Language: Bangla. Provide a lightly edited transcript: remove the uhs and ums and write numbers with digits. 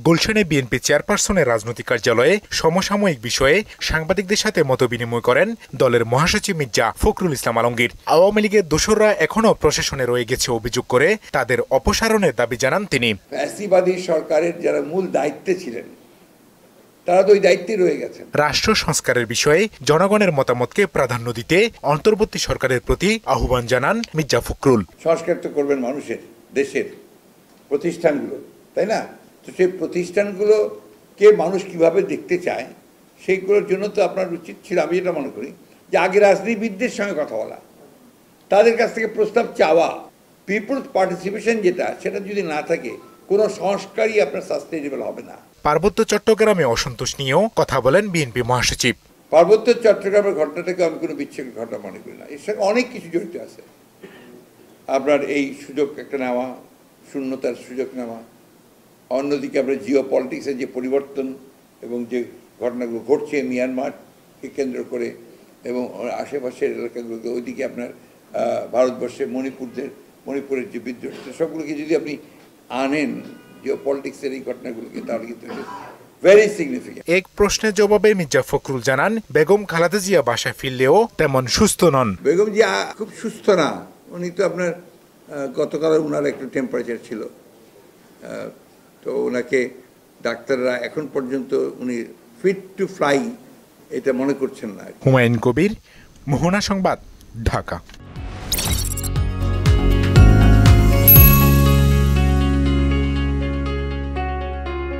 গুলশানে বিএনপি চেয়ারপারসনের রাজনৈতিক কার্যালয়ে সমসাময়িক বিষয়ে সাংবাদিকদের সাথে মতবিনিময় করেন দলের মহাসচিব মির্জা ফখরুল ইসলাম আলমগীর। আওয়ামী লীগের দোসররা এখনও প্রশাসনে রয়ে গেছে অভিযোগ করে তাদের অপসারণের দাবি জানান তিনি। ফ্যাসিবাদী সরকারের যারা মূল দায়িত্বে ছিলেন তারা তো ওই দায়িত্বে রয়ে গেছেন। রাষ্ট্র সংস্কারের বিষয়ে জনগণের মতামতকে প্রাধান্য দিতে অন্তর্বর্তী সরকারের প্রতি আহ্বান জানান মির্জা ফখরুল। সংস্কার তো করবেন মানুষের, দেশের প্রতিষ্ঠানগুলো, তাই না? তো সেই প্রতিষ্ঠানগুলোকে মানুষ কিভাবে দেখতে চায় সেইগুলোর জন্য তো আপনার উচিত ছিল, আমি যেটা মনে করি, যে আগে রাজনীতিবিদদের সঙ্গে কথা বলা, তাদের কাছ থেকে প্রস্তাব চাওয়া। পিপলস পার্টিসিপেশন যেটা, সেটা যদি না থাকে কোনো সংস্কারই আপনার সাস্টেইনেবল হবে না। পার্বত্য চট্টগ্রামে অসন্তোষ নিয়েও কথা বলেন বিএনপি মহাসচিব। পার্বত্য চট্টগ্রামের ঘটনাটাকে আমি কোনো বিচ্ছিন্ন ঘটনা মনে করি না, এর সঙ্গে অনেক কিছু জড়িত আছে। আপনার এই সুযোগ একটা নেওয়া, শূন্যতার সুযোগ নেওয়া, অন্যদিকে আপনার জিও পলিটিক্সের যে পরিবর্তন এবং যে ঘটনাগুলো ঘটছে মিয়ানমারকে কেন্দ্র করে এবং আশেপাশের এলাকাগুলোকে, ওইদিকে আপনার ভারতবর্ষের মণিপুরের যে বিদ্রোহ, সবগুলোকে যদি আপনি আনেন জিও পলিটিক্সের এই ঘটনাগুলোকে, তাহলে কিন্তু ভেরি সিগনিফিকেন্ট। এক প্রশ্নের জবাবে মির্জা ফখরুল জানান, বেগম খালেদা জিয়া বাসায় ফিরলেও তেমন সুস্থ নন। বেগম জিয়া খুব সুস্থ না, উনি তো আপনার গতকাল ওনার একটু টেম্পারেচার ছিল, তো ওনাকে ডাক্তাররা এখন পর্যন্ত উনি ফিট টু ফ্লাই এটা মনে করছেন না। হুমায়ুন কবির, মোহনা সংবাদ, ঢাকা।